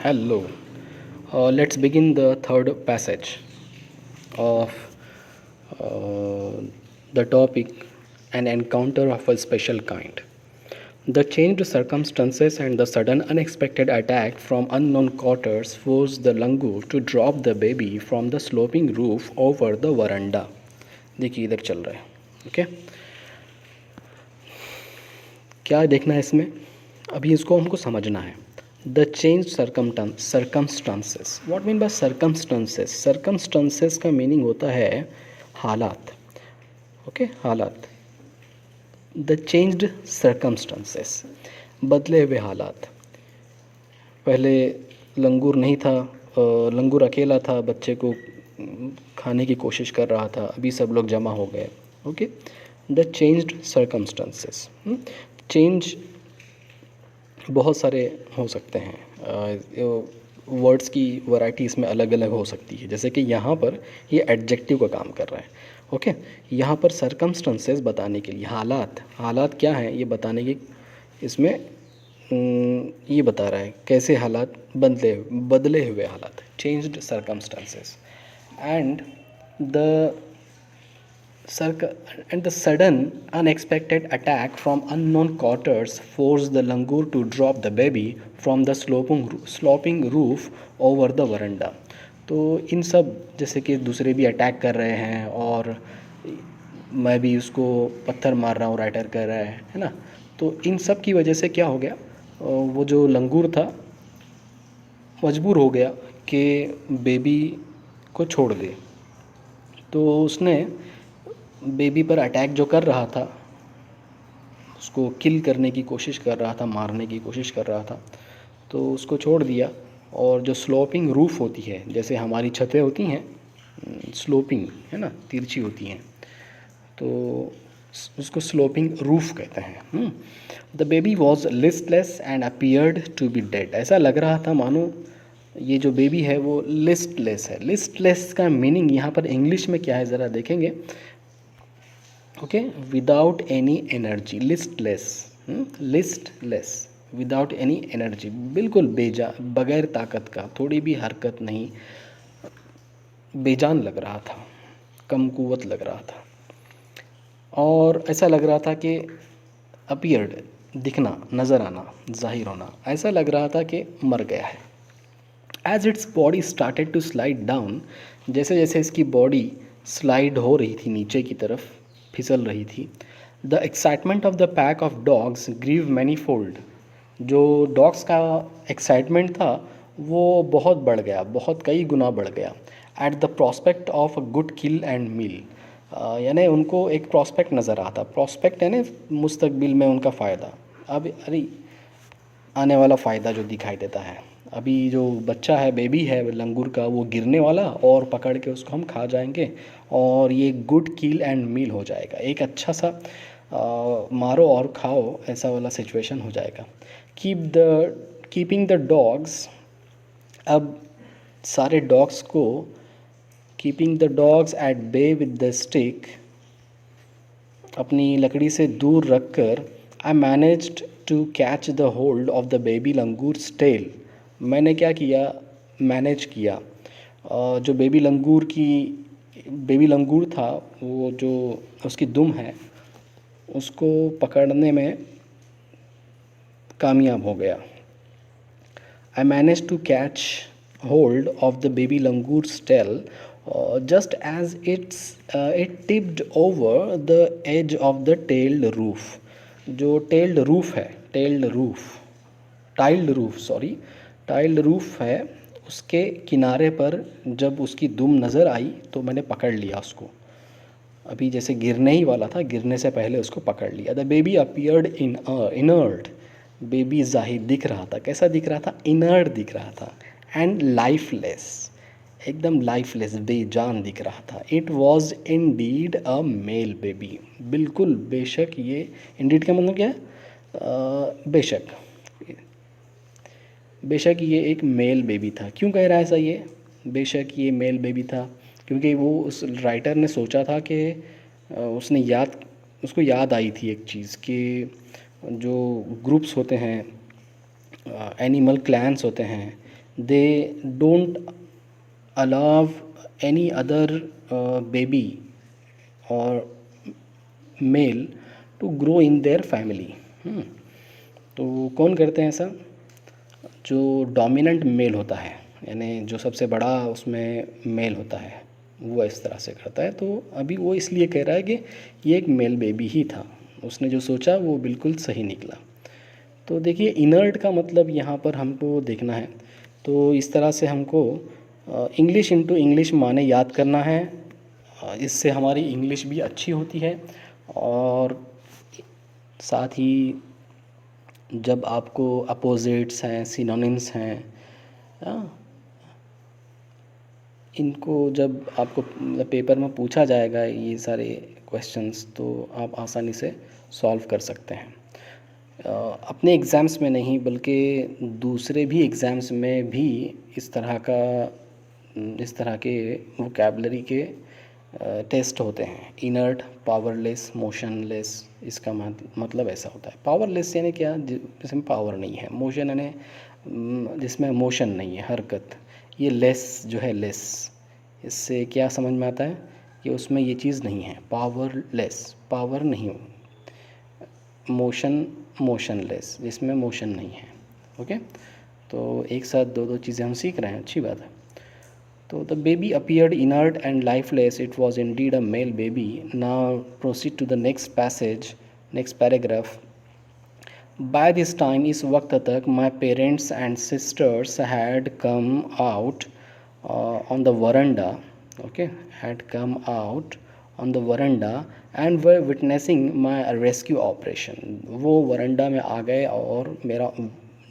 Hello. Let's begin the third passage of uh, the topic an encounter of a special kind. The changed circumstances and the sudden unexpected attack from unknown quarters forced the langur to drop the baby from the sloping roof over the veranda. देखिए इधर चल रहा है okay क्या देखना है इसमें अभी इसको हमको समझना है the change circumstances what mean by circumstances का मीनिंग होता है हालात ओके हालात द चेंज्ड सर्कमस्टांसेस बदले हुए हालात पहले लंगूर नहीं था लंगूर अकेला था बच्चे को खाने की कोशिश कर रहा था अभी सब लोग जमा हो गए okay the changed circumstances change बहुत सारे हो सकते हैं वर्ड्स की वैरायटी इसमें अलग अलग हो सकती है जैसे कि यहाँ पर ये एडजेक्टिव का काम कर रहा है ओके यहाँ पर सर्कमस्टेंसेस बताने के लिए हालात क्या हैं ये बताने की इसमें ये बता रहा है कैसे हालात बदले हुए हालात changed circumstances and the and the sudden unexpected attack from unknown quarters forced the langur to drop the baby from the sloping roof over the veranda. तो इन सब जैसे कि दूसरे भी अटैक कर रहे हैं और मैं भी उसको पत्थर मार रहा हूँ राइटर कर रहा है ना तो इन सब की वजह से क्या हो गया वो जो लंगूर था मजबूर हो गया कि बेबी को छोड़ दे तो उसने बेबी पर अटैक जो कर रहा था उसको किल करने की कोशिश कर रहा था मारने की कोशिश कर रहा था तो उसको छोड़ दिया और जो स्लोपिंग रूफ़ होती है जैसे हमारी छतें होती हैं स्लोपिंग है ना तिरछी होती हैं तो उसको स्लोपिंग रूफ़ कहते हैं the baby was listless and appeared to be dead ऐसा लग रहा था मानो ये जो बेबी है वो लिस्टलेस है लिस्टलेस का मीनिंग यहाँ पर इंग्लिश में क्या है ज़रा देखेंगे okay without any energy listless without any energy बिल्कुल बगैर ताकत का थोड़ी भी हरकत नहीं बेजान लग रहा था कम कुवत लग रहा था और ऐसा लग रहा था कि अपीयर्ड दिखना नज़र आना जाहिर होना ऐसा लग रहा था कि मर गया है as its body started to slide down जैसे जैसे इसकी बॉडी स्लाइड हो रही थी नीचे की तरफ फिसल रही थी the excitement of the pack of dogs grew manifold जो डॉग्स का एक्साइटमेंट था वो बहुत बढ़ गया बहुत कई गुना बढ़ गया at the prospect of a good kill and meal यानी उनको एक प्रॉस्पेक्ट नज़र आता प्रॉस्पेक्ट है ना मुस्तकबिल में उनका फ़ायदा अब अरे आने वाला फ़ायदा जो दिखाई देता है अभी जो बच्चा है बेबी है लंगूर का वो गिरने वाला और पकड़ के उसको हम खा जाएंगे और ये गुड किल एंड मील हो जाएगा एक अच्छा सा मारो और खाओ ऐसा वाला सिचुएशन हो जाएगा कीपिंग द डॉग्स अब सारे डॉग्स को keeping the dogs at bay with the stick अपनी लकड़ी से दूर रख कर I managed to catch the hold of the baby langur tail मैंने क्या किया मैनेज किया जो बेबी लंगूर था वो जो उसकी दुम है उसको पकड़ने में कामयाब हो गया I manage to catch hold of the baby langur tail just as it tipped over the edge of the tailed roof जो tailed roof है टाइल्ड रूफ है उसके किनारे पर जब उसकी दुम नज़र आई तो मैंने पकड़ लिया उसको अभी जैसे गिरने ही वाला था गिरने से पहले उसको पकड़ लिया the baby appeared inert baby जाहिर दिख रहा था कैसा दिख रहा था इनर्ट दिख रहा था एंड लाइफलेस एकदम लाइफलेस बेजान दिख रहा था it was indeed a male baby बिल्कुल बेशक ये इंडीड का मतलब क्या है बेशक ये एक मेल बेबी था क्यों कह रहा है ऐसा ये बेशक ये मेल बेबी था क्योंकि वो उस राइटर ने सोचा था कि उसको याद आई थी एक चीज़ कि जो ग्रुप्स होते हैं एनिमल क्लैंस होते हैं they don't allow any other baby और male to grow in their family. तो कौन करते हैं ऐसा? जो डोमिनेंट मेल होता है, यानी जो सबसे बड़ा उसमें मेल होता है, वो इस तरह से करता है। तो अभी वो इसलिए कह रहा है कि ये एक मेल बेबी ही था, उसने जो सोचा वो बिल्कुल सही निकला। तो देखिए इनर्ट का मतलब यहाँ पर हमको देखना है। तो इस तरह से हमको इंग्लिश इनटू इंग्लिश माने याद करना है। इससे हमारी इंग्लिश भी अच्छी होती है, और साथ ही जब आपको अपोजिट्स हैं, सिनोनिम्स हैं, हाँ, इनको जब आपको पेपर में पूछा जाएगा ये सारे क्वेश्चंस, तो आप आसानी से सॉल्व कर सकते हैं। अपने एग्ज़ाम्स में नहीं बल्कि दूसरे भी एग्ज़ाम्स में भी इस तरह के वोकैबलरी के टेस्ट होते हैं। इनर्ट, पावरलेस, मोशनलेस, इसका मतलब ऐसा होता है। पावरलेस यानी क्या? जिसमें पावर नहीं है। मोशन यानी जिसमें मोशन नहीं है, हरकत। ये लेस जो है, लेस, इससे क्या समझ में आता है कि उसमें ये चीज़ नहीं है। पावरलेस, पावर नहीं हो। मोशन, मोशनलेस, जिसमें मोशन नहीं है। ओके, तो एक साथ दो दो चीज़ें हम सीख रहे हैं, अच्छी बात है। तो the baby appeared inert and lifeless, it was indeed a male baby. Now proceed to the next passage, next paragraph. By this time, इस वक्त तक, my parents and sisters had come out on the veranda, okay, had come out on the veranda and were witnessing my rescue operation. वो veranda में आ गए और मेरा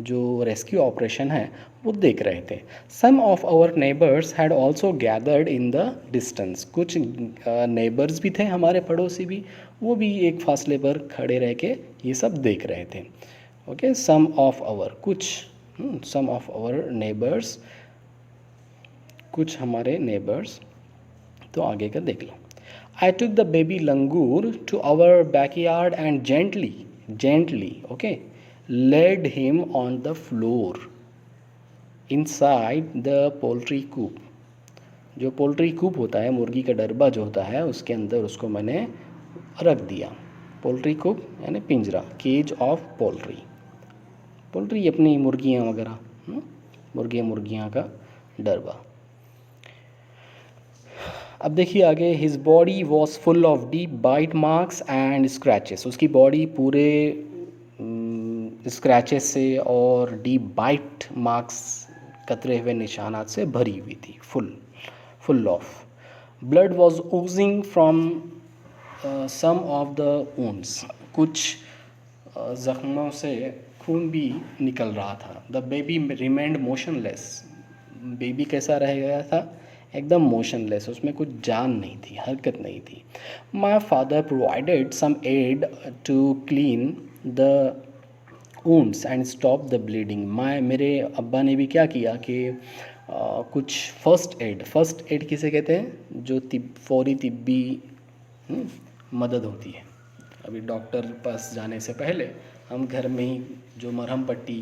जो रेस्क्यू ऑपरेशन है वो देख रहे थे। Some of our neighbours had also gathered in the distance. कुछ नेबर्स भी थे, हमारे पड़ोसी भी, वो भी एक फासले पर खड़े रह के ये सब देख रहे थे। ओके, सम ऑफ आवर, कुछ, सम ऑफ आवर नेबर्स, कुछ हमारे नेबर्स। तो आगे का देख लो। I took the baby langur to our backyard and gently, okay, laid him on the floor inside the poultry coop। जो पोल्ट्री कूप होता है, मुर्गी का डरबा जो होता है, उसके अंदर उसको मैंने रख दिया। पोल्ट्री कूप यानी पिंजरा, केज ऑफ पोल्ट्री। पोल्ट्री अपनी मुर्गियाँ वगैरह, मुर्गियाँ का डरबा। अब देखिए आगे। His body was full of deep bite marks and scratches. उसकी बॉडी पूरे स्क्रैचेस से और डीप बाइट मार्क्स, कतरे हुए निशानात से भरी हुई थी, full of. Blood was oozing from some of the wounds. कुछ ज़ख्मों से खून भी निकल रहा था। The baby remained motionless. Baby कैसा रह गया था? एकदम मोशनलेस, उसमें कुछ जान नहीं थी, हरकत नहीं थी। My father provided some aid to clean the wounds and stop the bleeding. मेरे अब्बा ने भी क्या किया कि कुछ फर्स्ट एड किसे कहते हैं? जो फौरी तिब्बी मदद होती है। अभी डॉक्टर पास जाने से पहले हम घर में ही जो मरहम पट्टी,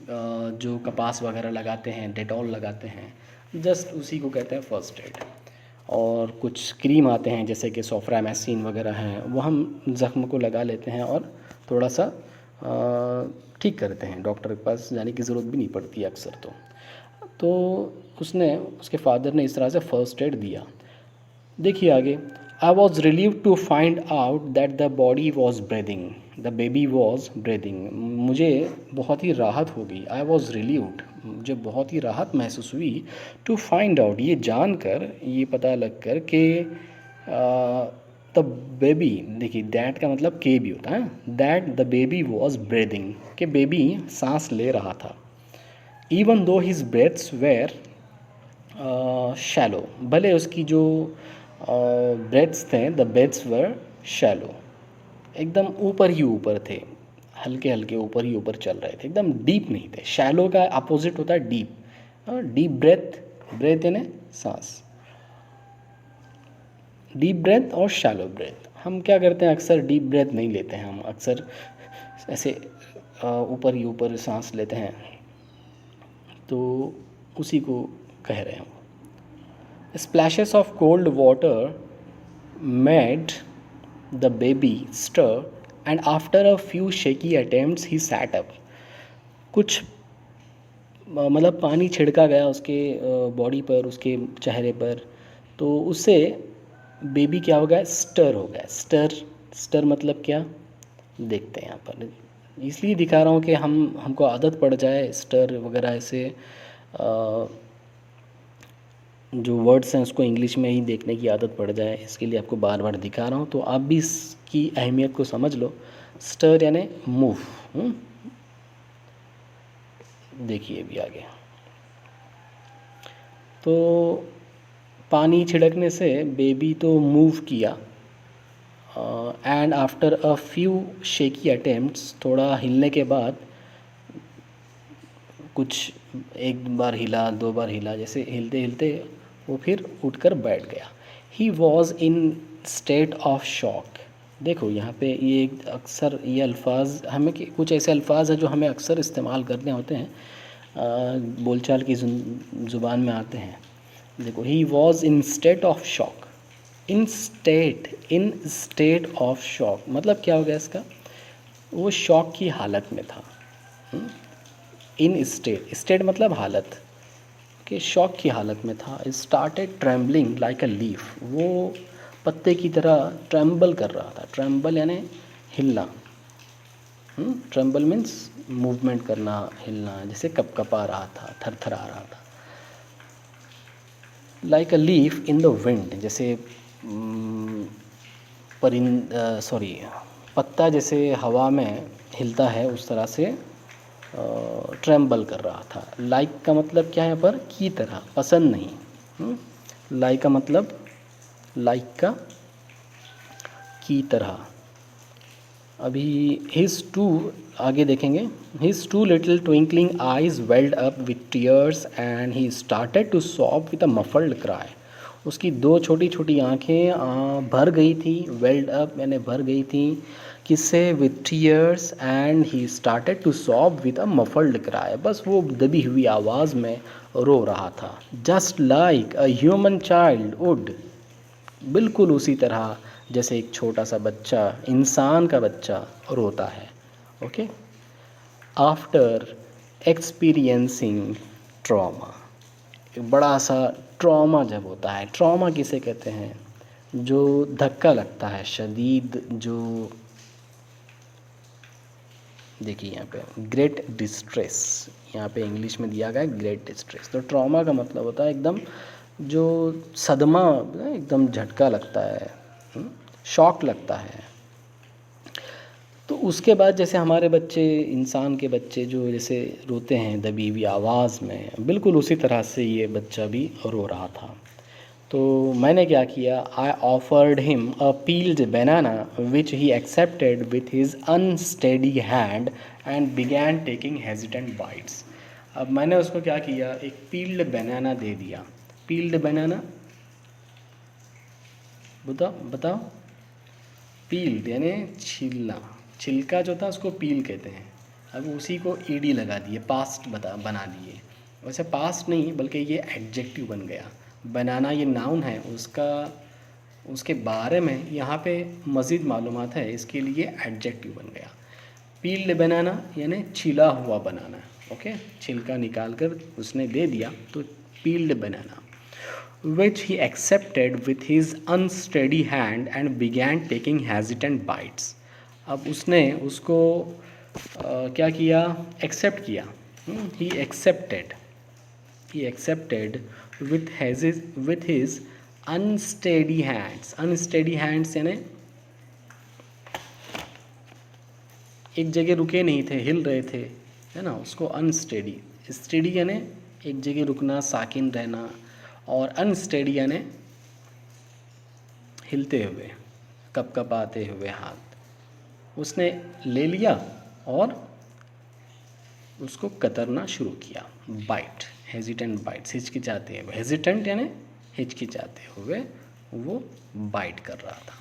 जो कपास वगैरह लगाते हैं, डेटॉल लगाते हैं, जस्ट उसी को कहते हैं फर्स्ट एड। और कुछ क्रीम आते हैं जैसे कि सोफ्रामैसिन वगैरह हैं, वो हम ज़ख्म को लगा लेते हैं और थोड़ा सा ठीक करते हैं। डॉक्टर के पास जाने की ज़रूरत भी नहीं पड़ती अक्सर। तो उसके फादर ने इस तरह से फर्स्ट एड दिया। देखिए आगे। I was relieved to find out that the body was breathing, the baby was breathing. मुझे बहुत ही राहत हो गई। आई वॉज रिलीव्ड, मुझे बहुत ही राहत महसूस हुई। टू फाइंड आउट, ये जानकर, ये पता लग कर कि द बेबी, देखिए दैट का मतलब के भी होता है, that the baby was breathing, कि बेबी सांस ले रहा था। Even though his breaths where shallow, भले उसकी जो ब्रेथ्स थे, द ब्रेथ्स वर शैलो, एकदम ऊपर ही ऊपर थे, हल्के हल्के ऊपर ही ऊपर चल रहे थे, एकदम डीप नहीं थे। शैलो का अपोजिट होता है डीप। डीप ब्रेथ यानी सांस, डीप ब्रेथ और शैलो ब्रेथ। हम क्या करते हैं, अक्सर डीप ब्रेथ नहीं लेते हैं, हम अक्सर ऐसे ऊपर ही ऊपर सांस लेते हैं। तो उसी को कह रहे हैं। Splashes of cold water made the baby stir and after a few shaky attempts he sat up. कुछ मतलब पानी छिड़का गया उसके बॉडी पर, उसके चेहरे पर, तो उससे बेबी क्या हो गया, स्टर हो गया। स्टर, स्टर मतलब क्या, देखते हैं यहाँ पर। इसलिए दिखा रहा हूँ कि हमको आदत पड़ जाए स्टर वगैरह ऐसे जो वर्ड्स हैं उसको इंग्लिश में ही देखने की आदत पड़ जाए, इसके लिए आपको बार बार दिखा रहा हूँ। तो आप भी इसकी अहमियत को समझ लो। स्टर यानी मूव। देखिए अभी आगे, तो पानी छिड़कने से बेबी तो मूव किया, and after a few shaky attempts, थोड़ा हिलने के बाद, कुछ एक बार हिला, दो बार हिला, जैसे हिलते हिलते वो फिर उठकर बैठ गया। He was in state of shock. देखो यहाँ पे ये अक्सर ये अल्फाज हमें कुछ ऐसे अल्फाज हैं जो हमें अक्सर इस्तेमाल करने होते हैं, बोलचाल की ज़ुबान में आते हैं। देखो, he was in state of shock. In state of shock मतलब क्या हो गया इसका, वो शॉक की हालत में था। इन स्टेट, स्टेट मतलब हालत, कि शॉक की हालत में था। Started trembling like a leaf, वो पत्ते की तरह ट्रेम्बल कर रहा था। ट्रेम्बल यानी हिलना। ट्रेम्बल मीन्स मूवमेंट करना, हिलना, जैसे कपकपा रहा था, थरथरा रहा था। Like a leaf in the wind, जैसे पत्ता जैसे हवा में हिलता है उस तरह से ट्रेम्बल कर रहा था। लाइक का मतलब क्या है यहाँ पर, की तरह, पसंद नहीं। लाइक का मतलब, लाइक का की तरह। अभी हिज टू, आगे देखेंगे, his two little twinkling eyes welled up with tears and he started to sob with a muffled cry. उसकी दो छोटी छोटी आँखें भर गई थी, वेल्ड अप यानी भर गई थी, किससे, with tears, and he started to sob with a muffled cry, बस वो दबी हुई आवाज़ में रो रहा था। Just like a human child would, बिल्कुल उसी तरह जैसे एक छोटा सा बच्चा, इंसान का बच्चा रोता है। ओके, आफ्टर एक्सपीरियंसिंग ट्रॉमा, एक बड़ा सा ट्रॉमा जब होता है, ट्रॉमा किसे कहते हैं, जो धक्का लगता है शदीद, जो, देखिए यहाँ पे ग्रेट डिस्ट्रेस, यहाँ पे इंग्लिश में दिया गया है ग्रेट डिस्ट्रेस। तो ट्रॉमा का मतलब होता है एकदम जो सदमा, एकदम झटका लगता है, शॉक लगता है। तो उसके बाद जैसे हमारे बच्चे, इंसान के बच्चे जो जैसे रोते हैं दबी हुई आवाज़ में, बिल्कुल उसी तरह से ये बच्चा भी रो रहा था। तो मैंने क्या किया, I offered him a peeled banana which he accepted with his unsteady hand and began taking hesitant bytes. अब मैंने उसको क्या किया, एक पील्ड बनाना दे दिया। पील्ड बनाना, बताओ। पील्ड यानी छीलना, छिलका जो था उसको पील कहते हैं। अब उसी को ईडी लगा दिए, पास्ट बना दिए। वैसे पास्ट नहीं बल्कि ये एडजेक्टिव बन गया। बनाना ये नाउन है, उसके बारे में यहाँ पे मज़ीद मालूमात है, इसके लिए एडजेक्टिव बन गया। पील्ड बनाना यानी छिला हुआ बनाना। ओके, छिलका निकाल कर उसने दे दिया, तो peeled banana. which he accepted with his unsteady hand and began taking hesitant bites। अब उसने उसको क्या किया, एक्सेप्ट किया। he accepted with his unsteady hands। unsteady hands यानी एक जगह रुके नहीं थे, हिल रहे थे, है ना, उसको अनस्टेडी। स्टेडी यानी एक जगह रुकना, साकिन रहना, और अनस्टेडी यानी हिलते हुए, कपकपाते हुए हाथ। उसने ले लिया और उसको कतरना शुरू किया। बाइट, हेजिटेंट बाइट्स, हिचकिचाते हुए, हेजिटेंट यानी हिचकिचाते हुए वो बाइट कर रहा था।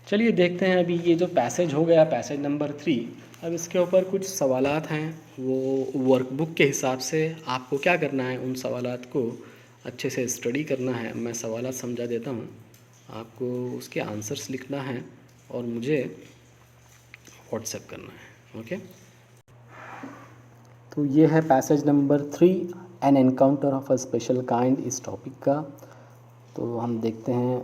चलिए देखते हैं अभी ये जो पैसेज हो गया, पैसेज नंबर 3। अब इसके ऊपर कुछ सवालात हैं, वो वर्कबुक के हिसाब से आपको क्या करना है, उन सवालात को अच्छे से स्टडी करना है। मैं सवालात समझा देता हूँ, आपको उसके आंसर्स लिखना है और मुझे व्हाट्सएप करना है। ओके, तो ये है passage number 3, N encounter of a special kind, इस टॉपिक का। तो हम देखते हैं।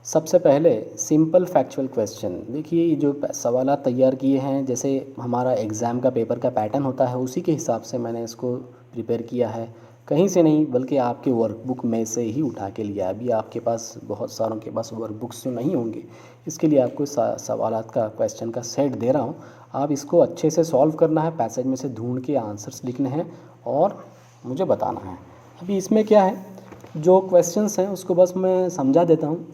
सबसे पहले सिंपल फैक्चुअल क्वेश्चन। देखिए, ये जो सवाल तैयार किए हैं, जैसे हमारा एग्ज़ाम का पेपर का पैटर्न होता है, उसी के हिसाब से मैंने इसको प्रिपेयर किया है। कहीं से नहीं, बल्कि आपके वर्कबुक में से ही उठा के लिया। अभी आपके पास बहुत सारों के पास वर्कबुक्स तो नहीं होंगे, इसके लिए आपको सवालात का क्वेश्चन का सेट दे रहा हूँ। आप इसको अच्छे से सॉल्व करना है, पैसेज में से ढूंढ के आंसर्स लिखने हैं और मुझे बताना है। अभी इसमें क्या है, जो क्वेश्चंस हैं उसको बस मैं समझा देता हूँ,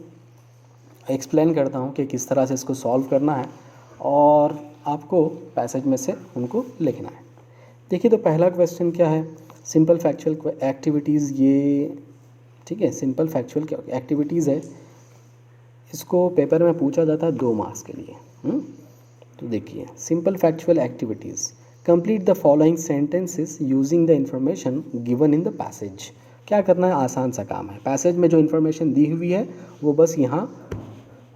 एक्सप्लेन करता हूँ कि किस तरह से इसको सॉल्व करना है और आपको पैसेज में से उनको लिखना है। देखिए, तो पहला क्वेश्चन क्या है, सिंपल फैक्चुअल एक्टिविटीज़। ये ठीक है, सिंपल फैक्चुअल एक्टिविटीज़ है। इसको पेपर में पूछा जाता है 2 मार्क्स के लिए। तो देखिए, simple factual activities, complete the following sentences using the information given in the passage. क्या करना है, आसान सा काम है। पैसेज में जो इन्फॉर्मेशन दी हुई है वो बस यहाँ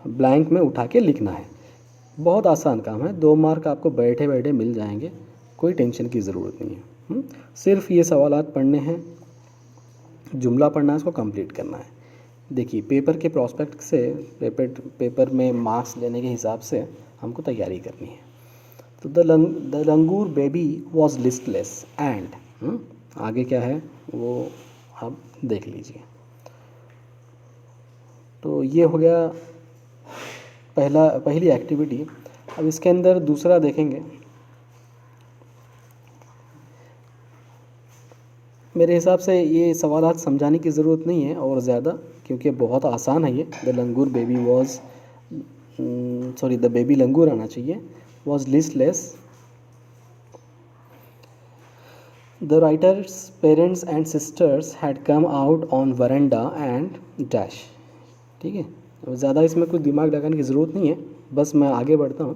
ब्लैंक में उठा के लिखना है। बहुत आसान काम है, 2 मार्क आपको बैठे बैठे मिल जाएंगे, कोई टेंशन की ज़रूरत नहीं है। सिर्फ ये सवालात पढ़ने हैं, जुमला पढ़ना है, इसको कंप्लीट करना है। देखिए, पेपर के प्रोस्पेक्ट से पेपर में मार्क्स लेने के हिसाब से हमको तैयारी करनी है। तो the langur baby was listless and आगे क्या है वो आप देख लीजिए। तो ये हो गया पहली एक्टिविटी। अब इसके अंदर दूसरा देखेंगे। मेरे हिसाब से ये सवालात समझाने की ज़रूरत नहीं है और ज़्यादा, क्योंकि बहुत आसान है ये। The langur baby was the baby लंगूर आना चाहिए, was listless. The writers parents and sisters had come out on verandah and dash. ठीक है, ज़्यादा इसमें कुछ दिमाग लगाने की ज़रूरत नहीं है, बस मैं आगे बढ़ता हूँ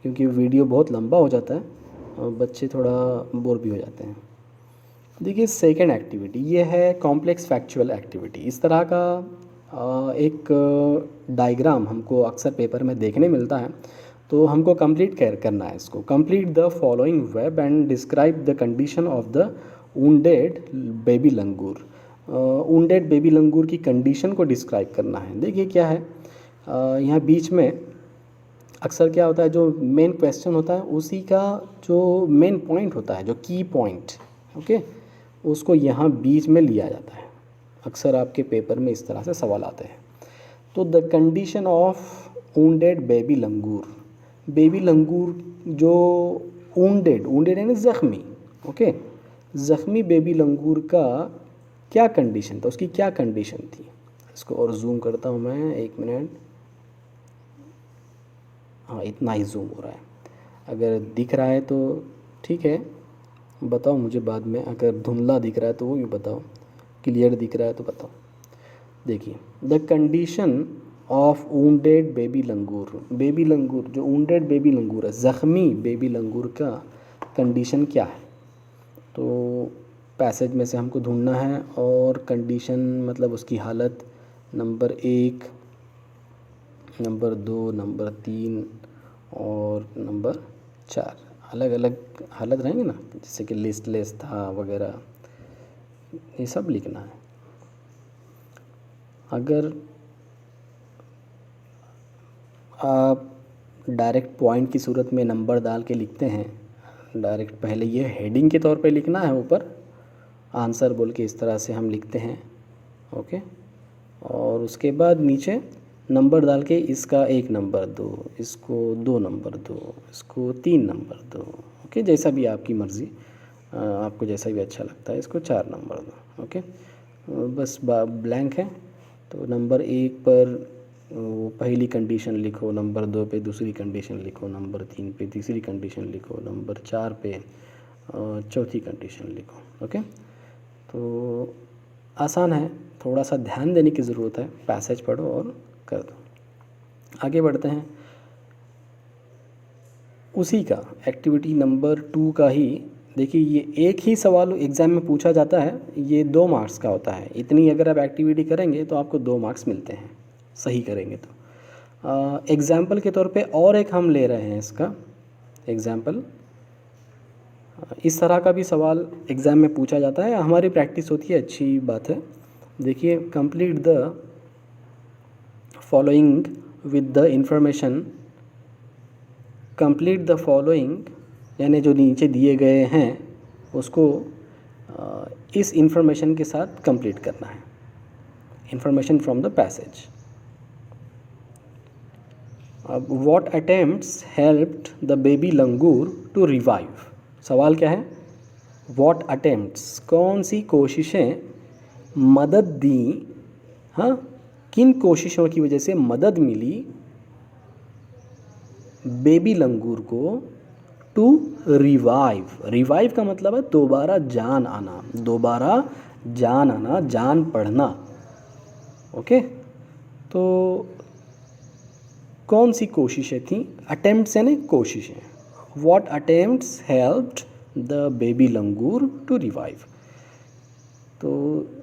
क्योंकि वीडियो बहुत लंबा हो जाता है और बच्चे थोड़ा बोर भी हो जाते हैं। देखिए, सेकंड एक्टिविटी ये है कॉम्प्लेक्स फैक्चुअल एक्टिविटी। इस तरह का एक डायग्राम हमको अक्सर पेपर में देखने मिलता है, तो हमको कंप्लीट करना है इसको। Complete the following web and describe the condition of the wounded baby langur. Wounded baby लंगूर की कंडीशन को डिस्क्राइब करना है। देखिए क्या है, यहाँ बीच में अक्सर क्या होता है, जो मेन क्वेश्चन होता है उसी का जो मेन पॉइंट होता है, जो की पॉइंट, ओके, उसको यहाँ बीच में लिया जाता है। अक्सर आपके पेपर में इस तरह से सवाल आते हैं। तो the condition of wounded baby langur, baby लंगूर जो वुंडेड यानी ज़ख्मी, ओके, ज़ख्मी बेबी लंगूर का क्या कंडीशन था, उसकी क्या कंडीशन थी। इसको और जूम करता हूँ मैं, 1 मिनट। हाँ, इतना ही जूम हो रहा है। अगर दिख रहा है तो ठीक है, बताओ मुझे बाद में। अगर धुंधला दिख रहा है तो वो भी बताओ, क्लियर दिख रहा है तो बताओ। देखिए, the condition of wounded baby लंगूर जो वुंडेड बेबी लंगूर है, ज़ख्मी बेबी लंगूर का कंडीशन क्या है, तो पैसेज में से हमको ढूंढना है। और कंडीशन मतलब उसकी हालत, नंबर 1, नंबर 2, नंबर 3 और नंबर 4, अलग अलग हालत रहेंगे ना, जैसे कि लिस्टलेस था वगैरह, ये सब लिखना है। अगर आप डायरेक्ट पॉइंट की सूरत में नंबर डाल के लिखते हैं, डायरेक्ट पहले ये हेडिंग के तौर पे लिखना है, ऊपर आंसर बोल के इस तरह से हम लिखते हैं, ओके। और उसके बाद नीचे नंबर डाल के इसका 1 नंबर दो, इसको 2 नंबर दो, इसको 3 नंबर दो, ओके, जैसा भी आपकी मर्ज़ी, आपको जैसा भी अच्छा लगता है। इसको 4 नंबर दो, ओके। बस ब्लैंक है, तो नंबर 1 पर वो पहली कंडीशन लिखो, नंबर 2 पे दूसरी कंडीशन लिखो, नंबर 3 पे तीसरी कंडीशन लिखो, नंबर 4 पे चौथी कंडीशन लिखो, ओके। तो आसान है, थोड़ा सा ध्यान देने की ज़रूरत है। पैसेज पढ़ो और कर दो। आगे बढ़ते हैं। उसी का एक्टिविटी नंबर 2 का ही देखिए, ये एक ही सवाल एग्ज़ाम में पूछा जाता है, ये 2 मार्क्स का होता है। इतनी अगर आप एक्टिविटी करेंगे तो आपको 2 मार्क्स मिलते हैं, सही करेंगे तो। एग्ज़ाम्पल के तौर पे और एक हम ले रहे हैं इसका एग्ज़ाम्पल। इस तरह का भी सवाल एग्ज़ाम में पूछा जाता है, हमारी प्रैक्टिस होती है, अच्छी बात है। देखिए, complete the following with the information, complete the following यानी जो नीचे दिए गए हैं उसको इस इंफॉर्मेशन के साथ कंप्लीट करना है, इंफॉर्मेशन फ्रॉम द पैसेज। अब what attempts helped the baby langur to revive, सवाल क्या है, व्हाट अटेम्प्ट्स कौन सी कोशिशें मदद दी, हाँ, किन कोशिशों की वजह से मदद मिली बेबी लंगूर को टू रिवाइव। रिवाइव का मतलब है दोबारा जान आना, दोबारा जान आना, जान पढ़ना। ओके, तो कौन सी कोशिशें थी, अटेम्प्ट्स यानी कोशिशें। What attempts helped the baby langur to revive. तो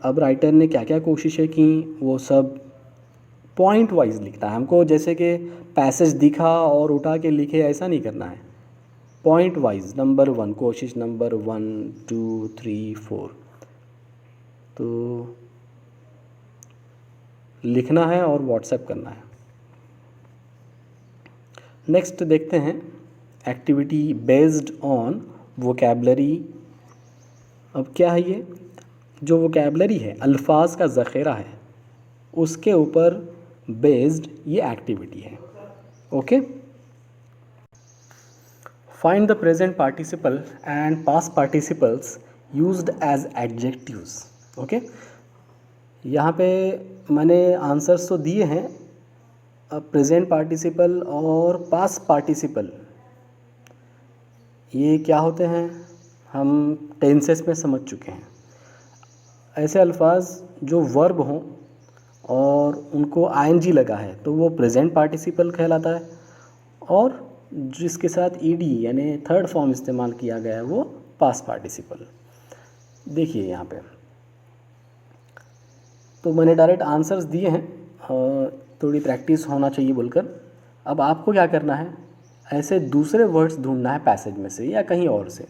अब राइटर ने क्या क्या कोशिशें की वो सब पॉइंट वाइज लिखना है हमको, जैसे कि पैसेज दिखा और उठा के लिखे, ऐसा नहीं करना है। पॉइंट वाइज, नंबर 1 कोशिश नंबर 1 2 3 4 तो लिखना है और व्हाट्सएप करना है। नेक्स्ट देखते हैं एक्टिविटी बेस्ड ऑन वोकैबलरी। अब क्या है ये, जो वोकैबलरी है, अल्फाज का ज़ख़ीरा है, उसके ऊपर बेस्ड ये एक्टिविटी है। Okay, find the present participle and past participles used as adjectives. Okay, यहाँ पे मैंने आंसर्स तो दिए हैं। अब प्रेजेंट पार्टिसिपल और पास्ट पार्टिसिपल ये क्या होते हैं, हम टेंसेस में समझ चुके हैं। ऐसे अल्फाज जो वर्ब हों और उनको आईएनजी लगा है तो वो प्रेजेंट पार्टिसिपल कहलाता है, और जिसके साथ ईडी यानी थर्ड फॉर्म इस्तेमाल किया गया है वो पास्ट पार्टिसिपल। देखिए यहाँ पे तो मैंने डायरेक्ट आंसर्स दिए हैं, थोड़ी प्रैक्टिस होना चाहिए बोलकर। अब आपको क्या करना है, ऐसे दूसरे वर्ड्स ढूंढना है पैसेज में से या कहीं और से।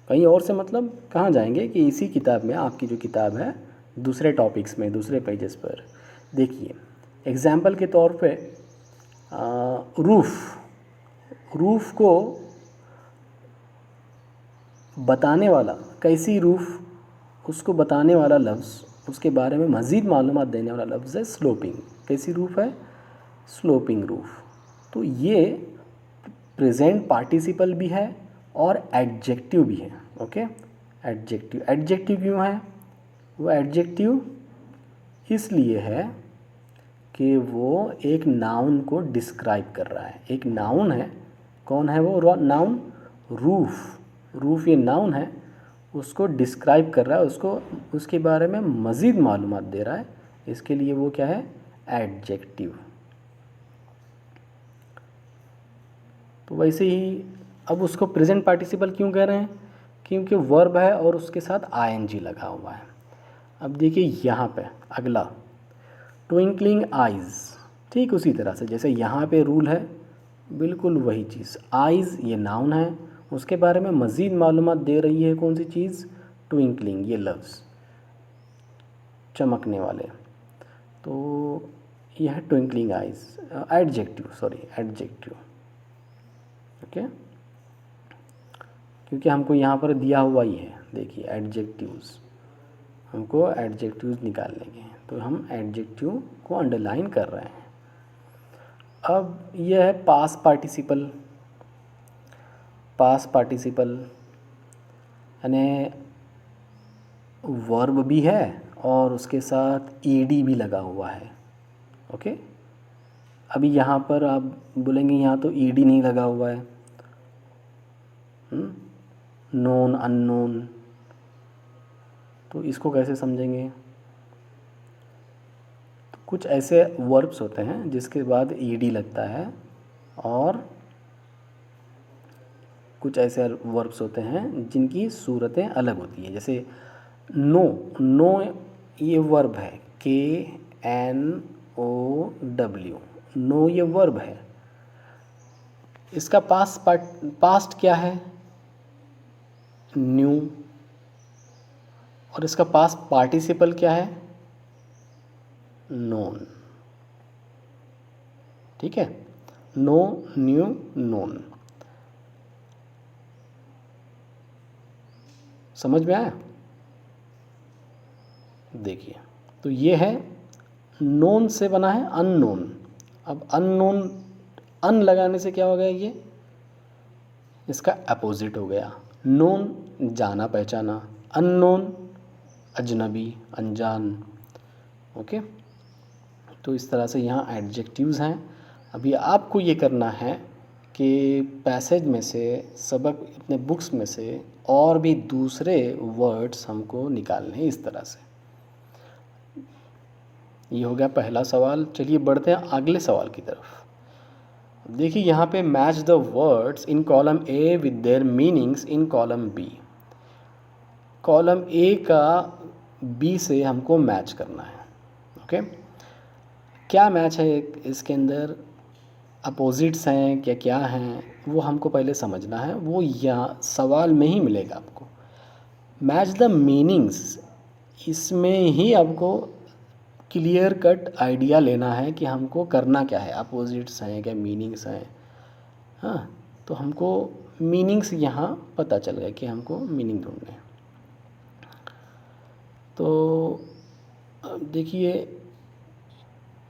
कहीं और से मतलब कहाँ जाएंगे कि इसी किताब में, आपकी जो किताब है, दूसरे टॉपिक्स में, दूसरे पेजेस पर। देखिए एग्जाम्पल के तौर पे रूफ़ को बताने वाला, कैसी रूफ़, उसको बताने वाला लफ्ज़, उसके बारे में मज़ीद मालूमात देने वाला लफ्ज़ है स्लोपिंग। कैसी रूफ़ है, स्लोपिंग रूफ़। तो ये प्रेजेंट पार्टिसिपल भी है और एडजेक्टिव भी है। ओके, एडजेक्टिव क्यों है, वो एडजेक्टिव इसलिए है कि वो एक नाउन को डिस्क्राइब कर रहा है। एक नाउन है, कौन है वो नाउन, रूफ़ ये नाउन है, उसको डिस्क्राइब कर रहा है, उसको उसके बारे में मज़ीद मालूमात दे रहा है, इसके लिए वो क्या है, एडजेक्टिव। तो वैसे ही अब उसको प्रेजेंट पार्टिसिपल क्यों कह रहे हैं, क्योंकि वर्ब है और उसके साथ आईएनजी लगा हुआ है। अब देखिए यहाँ पे अगला ट्विंकलिंग आइज़, ठीक उसी तरह से जैसे यहाँ पे रूल है, बिल्कुल वही चीज़। आइज़ ये नाउन है, उसके बारे में मज़ीद मालूमात दे रही है कौन सी चीज़, ट्विंकलिंग ये लफ्ज़, चमकने वाले। तो यह है ट्विंकलिंग आइज़, एडजेक्टिव। ओके, क्योंकि हमको यहाँ पर दिया हुआ ही है, देखिए एडजेक्टिव्स, हमको एडजेक्टिव्स निकालने के हैं, तो हम एडजेक्टिव को अंडरलाइन कर रहे हैं। अब यह है पास्ट पार्टिसिपल यानी वर्ब भी है और उसके साथ ईडी भी लगा हुआ है। ओके, अभी यहाँ पर आप बोलेंगे यहाँ तो ईडी नहीं लगा हुआ है, नोन अननोन, तो इसको कैसे समझेंगे। तो कुछ ऐसे वर्ब्स होते हैं जिसके बाद ईडी लगता है और कुछ ऐसे वर्ब्स होते हैं जिनकी सूरतें अलग होती हैं। जैसे नो, नो ये वर्ब है, KNOW, नो ये वर्ब है। इसका पास्ट क्या है? न्यू। और इसका पास्ट पार्टिसिपल क्या है? नोन। ठीक है, नो, न्यू, नोन। समझ में आया? देखिए, तो ये है नोन से बना है अननोन। अब अननोन, अन लगाने से क्या हो गया? ये इसका अपोजिट हो गया। नोन जाना पहचाना, अननोन अजनबी, अनजान। ओके, तो इस तरह से यहाँ एडजेक्टिव्स हैं। अभी आपको ये करना है कि पैसेज में से, सबक अपने बुक्स में से और भी दूसरे वर्ड्स हमको निकालने हैं इस तरह से। ये हो गया पहला सवाल। चलिए बढ़ते हैं अगले सवाल की तरफ। देखिए यहाँ पे match the words in column A with their meanings in column B. Column A का बी से हमको मैच करना है। ओके, क्या मैच है इसके अंदर? अपोजिट्स हैं क्या, क्या हैं, वो हमको पहले समझना है। वो यहाँ सवाल में ही मिलेगा आपको। मैच द मीनिंग्स, इसमें ही आपको क्लियर कट आइडिया लेना है कि हमको करना क्या है। अपोजिट्स हैं क्या, मीनिंग्स हैं? हाँ, तो हमको मीनिंग्स यहाँ पता चल गया कि हमको मीनिंग ढूंढने हैं। तो अब देखिए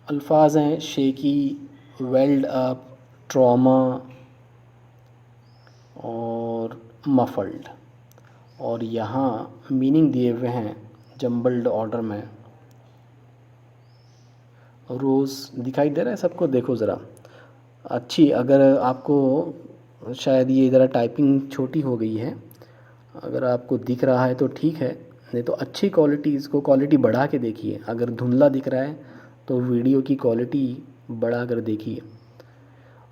अल्फाज हैं शेकी, वेल्ड अप, ट्रॉमा और मफल्ड। और यहाँ मीनिंग दिए हुए हैं जम्बल्ड ऑर्डर में। रोज़ दिखाई दे रहा है सबको? देखो ज़रा अच्छी, अगर आपको शायद ये ज़रा टाइपिंग छोटी हो गई है, अगर आपको दिख रहा है तो ठीक है, नहीं तो अच्छी क्वालिटी, इसको क्वालिटी बढ़ा के देखिए। अगर धुंधला दिख रहा है तो वीडियो की क्वालिटी बढ़ा कर देखिए।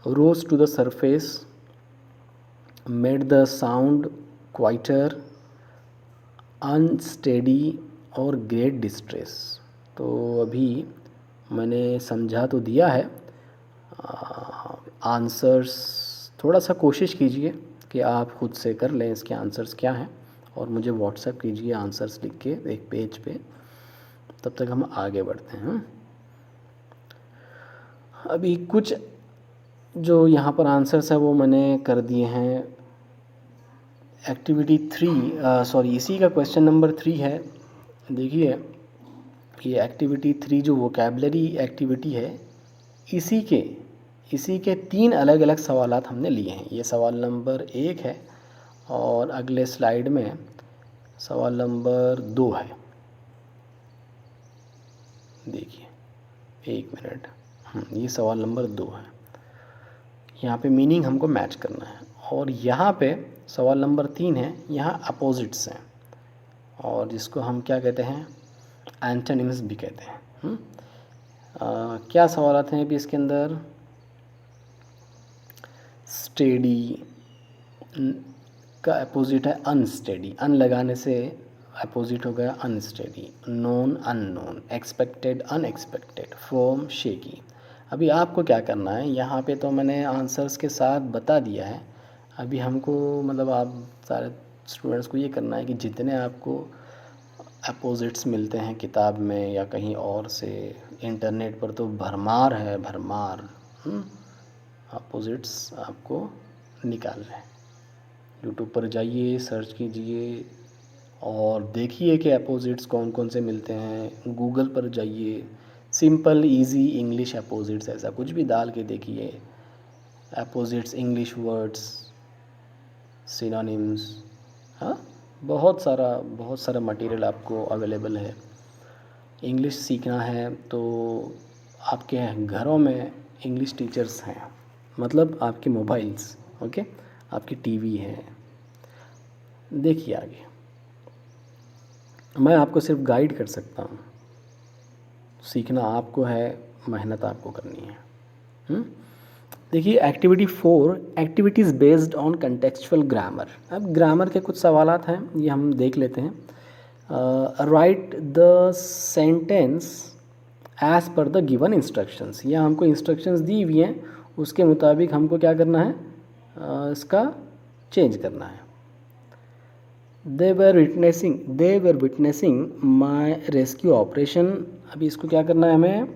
Rose to the surface, made the sound quieter, unsteady और ग्रेट डिस्ट्रेस। तो अभी मैंने समझा तो दिया है। आंसर्स थोड़ा सा कोशिश कीजिए कि आप खुद से कर लें इसके आंसर्स क्या हैं, और मुझे व्हाट्सएप कीजिए आंसर्स लिख के एक पेज पे। तब तक हम आगे बढ़ते हैं। अभी कुछ जो यहाँ पर आंसर्स है वो मैंने कर दिए हैं। एक्टिविटी 3, सॉरी इसी का क्वेश्चन नंबर 3 है। देखिए ये एक्टिविटी 3 जो वोकैबलरी एक्टिविटी है, इसी के 3 अलग अलग सवालात हमने लिए हैं। ये सवाल नंबर 1 है और अगले स्लाइड में सवाल नंबर 2 है। देखिए 1 मिनट, ये सवाल नंबर 2 है। यहाँ पे मीनिंग हमको मैच करना है। और यहाँ पे सवाल नंबर 3 है, यहाँ अपोजिट्स हैं और जिसको हम क्या कहते हैं, एंटोनिम्स भी कहते हैं। क्या सवाल आते हैं अभी इसके अंदर? स्टेडी का अपोजिट है अनस्टेडी, अन लगाने से अपोजिट हो गया unsteady. Known unknown, expected unexpected, firm shaky. अभी आपको क्या करना है, यहाँ पे तो मैंने आंसर्स के साथ बता दिया है। अभी हमको मतलब आप सारे स्टूडेंट्स को ये करना है कि जितने आपको अपोजिट्स मिलते हैं किताब में या कहीं और से, इंटरनेट पर तो भरमार है, भरमार अपोजिट्स आपको निकालना है। यूट्यूब पर जाइए, सर्च कीजिए और देखिए कि अपोजिट्स कौन कौन से मिलते हैं। गूगल पर जाइए, सिंपल इजी इंग्लिश अपोजिट्स ऐसा कुछ भी डाल के देखिए। अपोजिट्स इंग्लिश वर्ड्स, सिनोनिम्स, हाँ बहुत सारा मटेरियल आपको अवेलेबल है। इंग्लिश सीखना है तो आपके घरों में इंग्लिश टीचर्स हैं, मतलब आपके मोबाइल्स, ओके, आपकी टीवी है। देखिए आगे मैं आपको सिर्फ गाइड कर सकता हूँ, सीखना आपको है, मेहनत आपको करनी है। देखिए activity 4, activities based on contextual grammar. अब ग्रामर के कुछ सवालात हैं, ये हम देख लेते हैं। Write the sentence as per the given instructions. यहाँ हमको इंस्ट्रक्शंस दी हुई हैं, उसके मुताबिक हमको क्या करना है, इसका चेंज करना है। They were witnessing my rescue operation. अभी इसको क्या करना है हमें,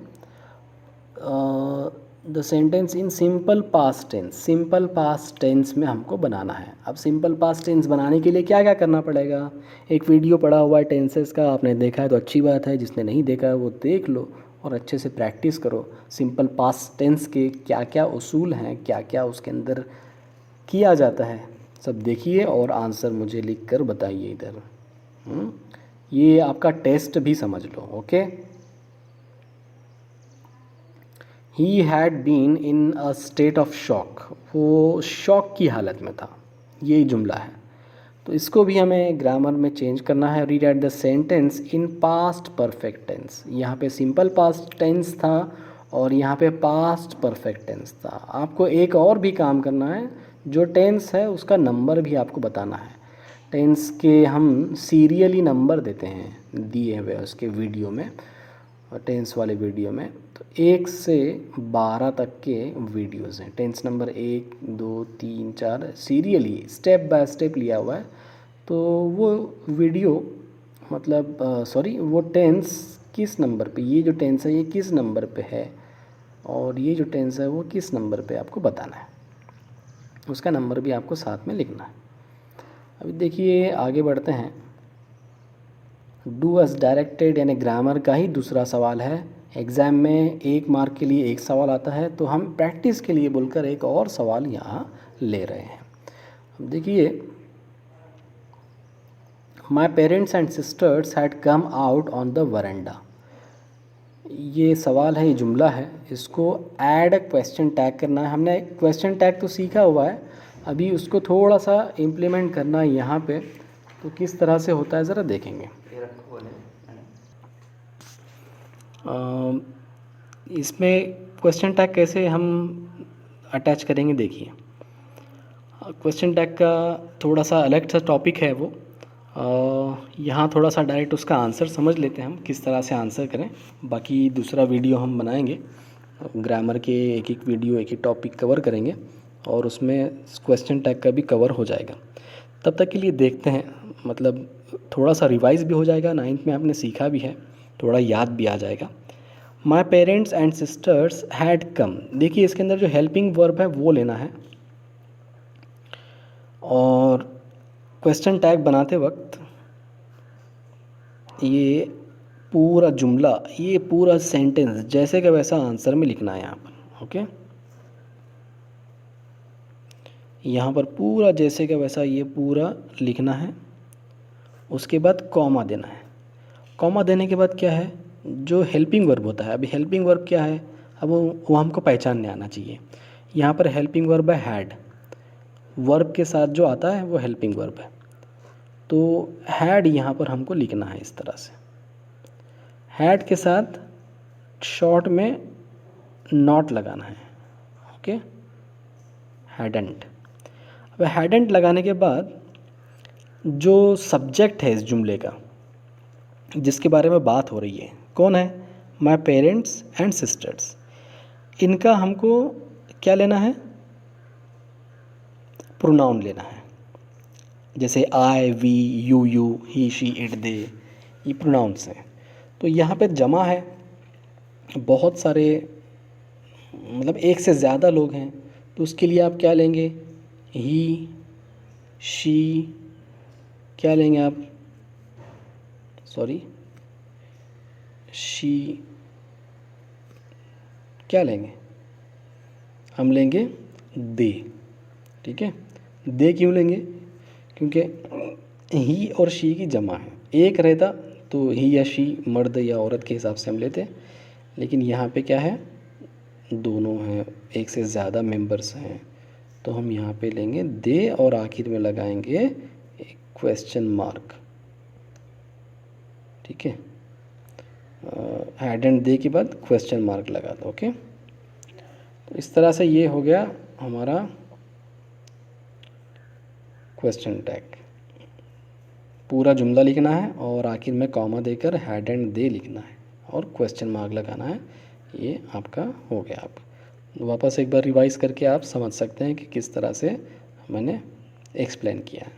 the sentence in simple past tense, simple past tense में हमको बनाना है। अब सिंपल पास्ट टेंस बनाने के लिए क्या क्या करना पड़ेगा, एक वीडियो पड़ा हुआ है टेंसेस का, आपने देखा है तो अच्छी बात है, जिसने नहीं देखा है वो देख लो और अच्छे से प्रैक्टिस करो। सिंपल पास्ट टेंस के क्या क्या उसूल हैं, क्या क्या उसके अंदर किया जाता है, सब देखिए और आंसर मुझे लिख कर बताइए इधर। ये आपका टेस्ट भी समझ लो। Okay, he had been in a state of shock, वो शॉक की हालत में था, ये जुमला है। तो इसको भी हमें ग्रामर में चेंज करना है। Read at the sentence in past perfect tense. यहाँ पे सिंपल पास्ट टेंस था और यहाँ पे पास्ट परफेक्ट टेंस था। आपको एक और भी काम करना है, जो टेंस है उसका नंबर भी आपको बताना है। टेंस के हम सीरियली नंबर देते हैं दिए हुए उसके वीडियो में, टेंस वाले वीडियो में। तो 1 से 12 तक के वीडियोज़ हैं, tense number 1 2 3 4 serially step by step लिया हुआ है। तो वो वीडियो मतलब वो टेंस किस नंबर पे, ये जो टेंस है ये किस नंबर पे है और ये जो टेंस है वो किस नंबर पे आपको बताना है, उसका नंबर भी आपको साथ में लिखना है। अभी देखिए आगे बढ़ते हैं। डू एस डायरेक्टेड यानी ग्रामर का ही दूसरा सवाल है। एग्ज़ाम में 1 मार्क के लिए एक सवाल आता है, तो हम प्रैक्टिस के लिए बोलकर एक और सवाल यहाँ ले रहे हैं। अब देखिए, माई parents and sisters had come out on the verandah. ये सवाल है, ये जुमला है, इसको ऐड क्वेश्चन टैग करना है। हमने क्वेश्चन टैग तो सीखा हुआ है, अभी उसको थोड़ा सा इम्प्लीमेंट करना है यहाँ पे। तो किस तरह से होता है ज़रा देखेंगे। इसमें क्वेश्चन टैग कैसे हम अटैच करेंगे, देखिए। क्वेश्चन टैग का थोड़ा सा अलग सा टॉपिक है वो। यहाँ थोड़ा सा डायरेक्ट उसका आंसर समझ लेते हैं हम किस तरह से आंसर करें। बाकी दूसरा वीडियो हम बनाएंगे, ग्रामर के एक एक वीडियो एक एक टॉपिक कवर करेंगे और उसमें क्वेश्चन टैग का भी कवर हो जाएगा। तब तक के लिए देखते हैं, मतलब थोड़ा सा रिवाइज भी हो जाएगा, 9th में आपने सीखा भी है, थोड़ा याद भी आ जाएगा। माई पेरेंट्स एंड सिस्टर्स हैड कम। देखिए इसके अंदर जो हेल्पिंग वर्ब है वो लेना है और क्वेश्चन टैग बनाते वक्त ये पूरा जुमला, ये पूरा सेंटेंस जैसे का वैसा आंसर में लिखना है यहाँ पर। ओके, यहाँ पर पूरा जैसे का वैसा ये पूरा लिखना है। उसके बाद कॉमा देना है। कॉमा देने के बाद क्या है, जो हेल्पिंग वर्ब होता है, अभी हेल्पिंग वर्ब क्या है, अब वो हमको पहचानने आना चाहिए। यहाँ पर हेल्पिंग वर्ब है हैड, वर्ब के साथ जो आता है वो हेल्पिंग वर्ब है। तो हैड यहाँ पर हमको लिखना है इस तरह से, हैड के साथ शॉर्ट में नॉट लगाना है। Okay, hadn't. अब हैडंट लगाने के बाद जो सब्जेक्ट है इस जुमले का, जिसके बारे में बात हो रही है, कौन है, माई पेरेंट्स एंड सिस्टर्स। इनका हमको क्या लेना है, प्रोनाउन लेना है। जैसे I, we, you, he, she, it, they, ये प्रोनाउंस हैं। तो यहाँ पे जमा है, बहुत सारे मतलब एक से ज़्यादा लोग हैं, तो उसके लिए आप क्या लेंगे, ही, शी, क्या लेंगे आप, शी, क्या लेंगे, हम लेंगे दे। ठीक है, दे क्यों लेंगे, क्योंकि ही और शी की जमा है। एक रहता तो ही या शी मर्द या औरत के हिसाब से हम लेते, लेकिन यहाँ पे क्या है, दोनों हैं, एक से ज़्यादा मेंबर्स हैं, तो हम यहाँ पे लेंगे दे और आखिर में लगाएंगे एक क्वेश्चन मार्क। ठीक है, हैड एंड दे के बाद क्वेश्चन मार्क लगा दो। ओके, तो इस तरह से ये हो गया हमारा क्वेश्चन टैग। पूरा जुमला लिखना है और आखिर में कॉमा देकर हेड एंड दे लिखना है और क्वेश्चन मार्क लगाना है। ये आपका हो गया। आप वापस एक बार रिवाइज करके आप समझ सकते हैं कि किस तरह से मैंने एक्सप्लेन किया है।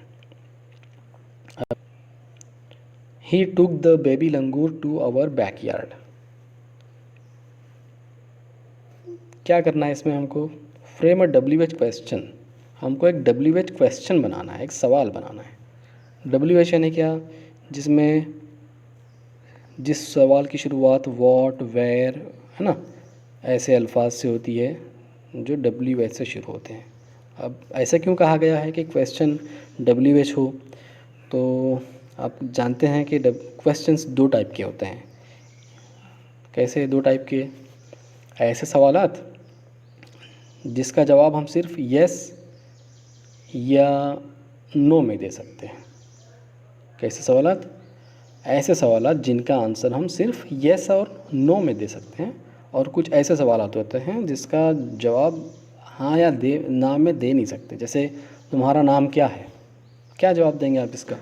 He took the baby langur to our backyard. क्या करना है इसमें हमको? Frame a WH question. हमको एक WH क्वेश्चन बनाना है, एक सवाल बनाना है। WH यानी क्या? जिसमें जिस सवाल की शुरुआत वॉट, वेयर, है ना, ऐसे अल्फाज से होती है जो WH से शुरू होते हैं। अब ऐसा क्यों कहा गया है कि क्वेश्चन WH हो? तो आप जानते हैं कि क्वेश्चंस दो टाइप के होते हैं। कैसे दो टाइप के? ऐसे सवालात जिसका जवाब हम सिर्फ यस या नो में दे सकते हैं। कैसे सवालात? ऐसे सवालात जिनका आंसर हम सिर्फ यस और नो में दे सकते हैं, और कुछ ऐसे सवालात होते हैं जिसका जवाब हाँ या दे ना में दे नहीं सकते। जैसे तुम्हारा नाम क्या है? क्या जवाब देंगे आप इसका?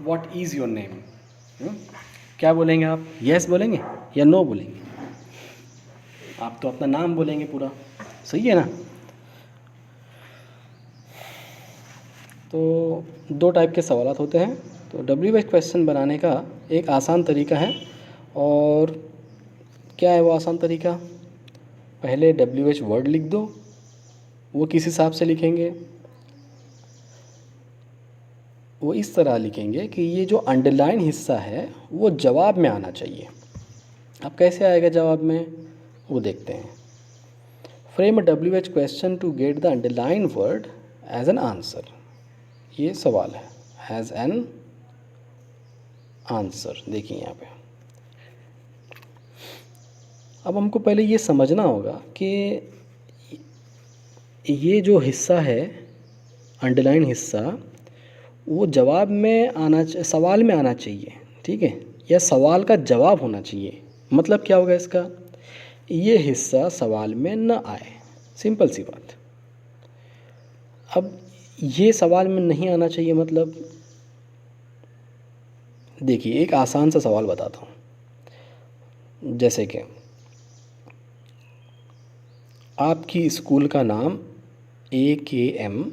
What is your name? क्या बोलेंगे आप? यस बोलेंगे या नो बोलेंगे? आप तो अपना नाम बोलेंगे पूरा, सही है ना? तो दो टाइप के सवालात होते हैं। तो WH क्वेश्चन बनाने का एक आसान तरीका है। और क्या है वो आसान तरीका? पहले WH वर्ड लिख दो। वो किस हिसाब से लिखेंगे? वो इस तरह लिखेंगे कि ये जो अंडरलाइन हिस्सा है वो जवाब में आना चाहिए। अब कैसे आएगा जवाब में, वो देखते हैं। Frame a WH question to get the underline word as an answer. ये सवाल है, एज एन आंसर। देखिए यहाँ पे अब हमको पहले ये समझना होगा कि ये जो हिस्सा है, अंडरलाइन हिस्सा, वो जवाब में आना, सवाल में आना चाहिए, ठीक है, या सवाल का जवाब होना चाहिए। मतलब क्या होगा इसका? ये हिस्सा सवाल में न आए, सिंपल सी बात। अब ये सवाल में नहीं आना चाहिए मतलब, देखिए एक आसान सा सवाल बताता हूँ। जैसे कि आपकी स्कूल का नाम AKM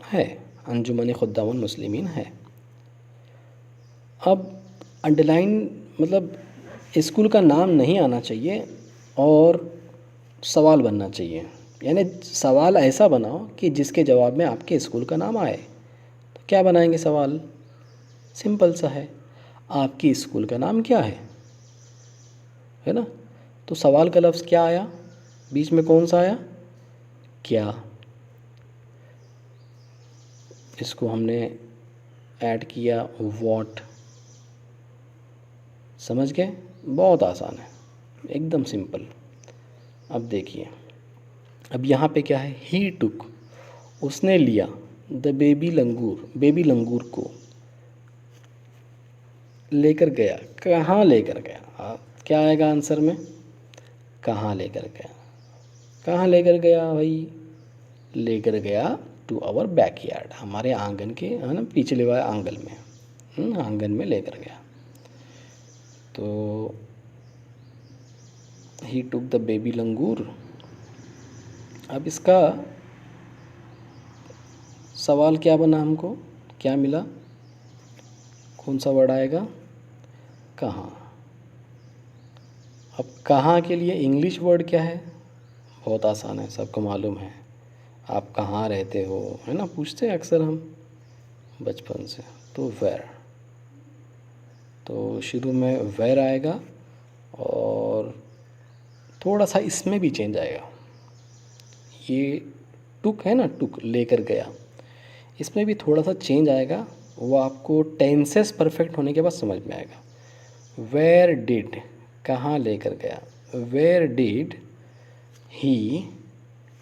है, अंजुमन खुद्दामुल मुस्लिमीन है। अब अंडरलाइन मतलब स्कूल का नाम नहीं आना चाहिए और सवाल बनना चाहिए। यानी सवाल ऐसा बनाओ कि जिसके जवाब में आपके स्कूल का नाम आए। तो क्या बनाएंगे सवाल? सिंपल सा है, आपकी स्कूल का नाम क्या है ना? तो सवाल का लफ्ज़ क्या आया? बीच में कौन सा आया? क्या। इसको हमने ऐड किया व्हाट। समझ गए? बहुत आसान है, एकदम सिंपल। अब देखिए, अब यहाँ पे क्या है? ही टुक, उसने लिया, द बेबी लंगूर, बेबी लंगूर को लेकर गया। कहाँ लेकर गया? क्या आएगा आंसर में? कहाँ लेकर गया? कहाँ लेकर गया भाई? लेकर गया टू आवर बैकयार्ड, हमारे आंगन के, है ना, पिछले वाले आंगन में, आंगन में लेकर गया। तो ही टुक द बेबी लंगूर। अब इसका सवाल क्या बना? हमको क्या मिला? कौन सा वर्ड आएगा? कहाँ। अब कहाँ के लिए इंग्लिश वर्ड क्या है? बहुत आसान है, सबको मालूम है। आप कहाँ रहते हो, है ना, पूछते हैं अक्सर हम बचपन से। तो वेयर, तो शुरू में वेयर आएगा और थोड़ा सा इसमें भी चेंज आएगा। ये टुक है ना, टुक लेकर गया, इसमें भी थोड़ा सा चेंज आएगा। वो आपको टेंसेस परफेक्ट होने के बाद समझ में आएगा। वेयर डिड, कहाँ लेकर गया। Where did he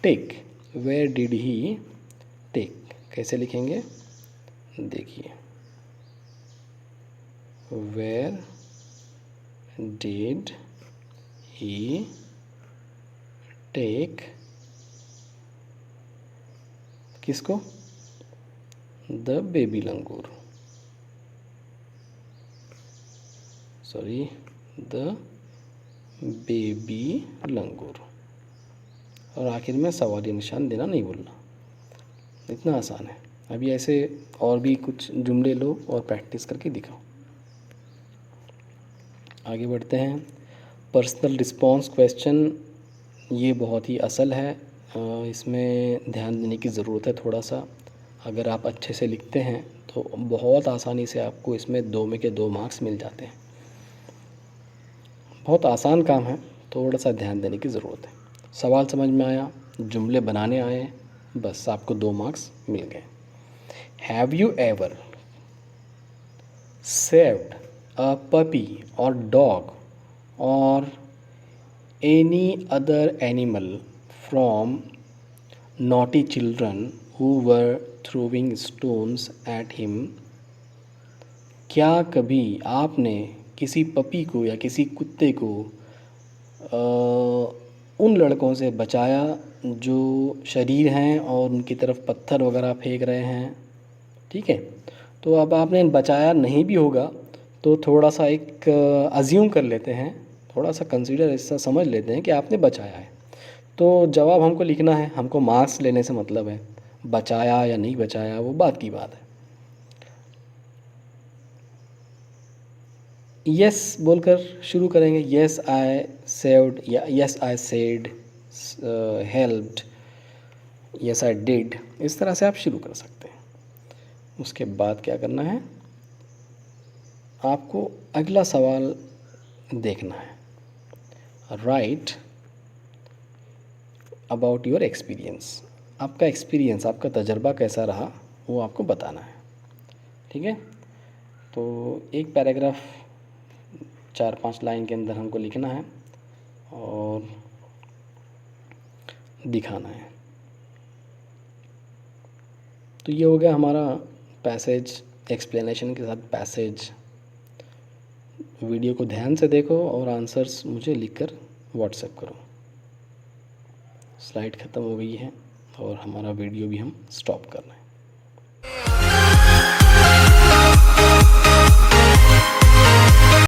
take, where did he take, कैसे लिखेंगे? देखिए, वेयर डिड ही टेक किसको? The baby langur, sorry, the baby langur. और आखिर में सवालिया निशान देना नहीं भूलना। इतना आसान है। अभी ऐसे और भी कुछ जुमले लो और प्रैक्टिस करके दिखाओ। आगे बढ़ते हैं। पर्सनल रिस्पॉन्स क्वेश्चन, ये बहुत ही असल है, इसमें ध्यान देने की ज़रूरत है थोड़ा सा। अगर आप अच्छे से लिखते हैं तो बहुत आसानी से आपको इसमें 2 में के 2 मार्क्स मिल जाते हैं। बहुत आसान काम है, थोड़ा सा ध्यान देने की ज़रूरत है। सवाल समझ में आया, जुमले बनाने आए, बस आपको 2 मार्क्स मिल गए। Have you ever saved a puppy और डॉग और any other animal from naughty children who were throwing stones at him? क्या कभी आपने किसी पपी को या किसी कुत्ते को उन लड़कों से बचाया जो शरीर हैं और उनकी तरफ पत्थर वगैरह फेंक रहे हैं? ठीक है, तो अब आपने बचाया नहीं भी होगा तो थोड़ा सा एक अज्यूम कर लेते हैं, थोड़ा सा कंसीडर ऐसा समझ लेते हैं कि आपने बचाया है। तो जवाब हमको लिखना है, हमको मार्क्स लेने से मतलब है। बचाया या नहीं बचाया वो बात की बात है। यस बोलकर शुरू करेंगे, यस आई सेव्ड या yes I said, helped, yes I did, इस तरह से आप शुरू कर सकते हैं। उसके बाद क्या करना है, आपको अगला सवाल देखना है। राइट अबाउट योर एक्सपीरियंस, आपका एक्सपीरियंस, आपका तजर्बा कैसा रहा वो आपको बताना है। ठीक है, तो एक पैराग्राफ 4-5 लाइन के अंदर हमको लिखना है और दिखाना है। तो ये हो गया हमारा पैसेज, एक्सप्लेनेशन के साथ पैसेज। वीडियो को ध्यान से देखो और आंसर्स मुझे लिखकर व्हाट्सएप करो। स्लाइड ख़त्म हो गई है और हमारा वीडियो भी हम स्टॉप कर रहे हैं।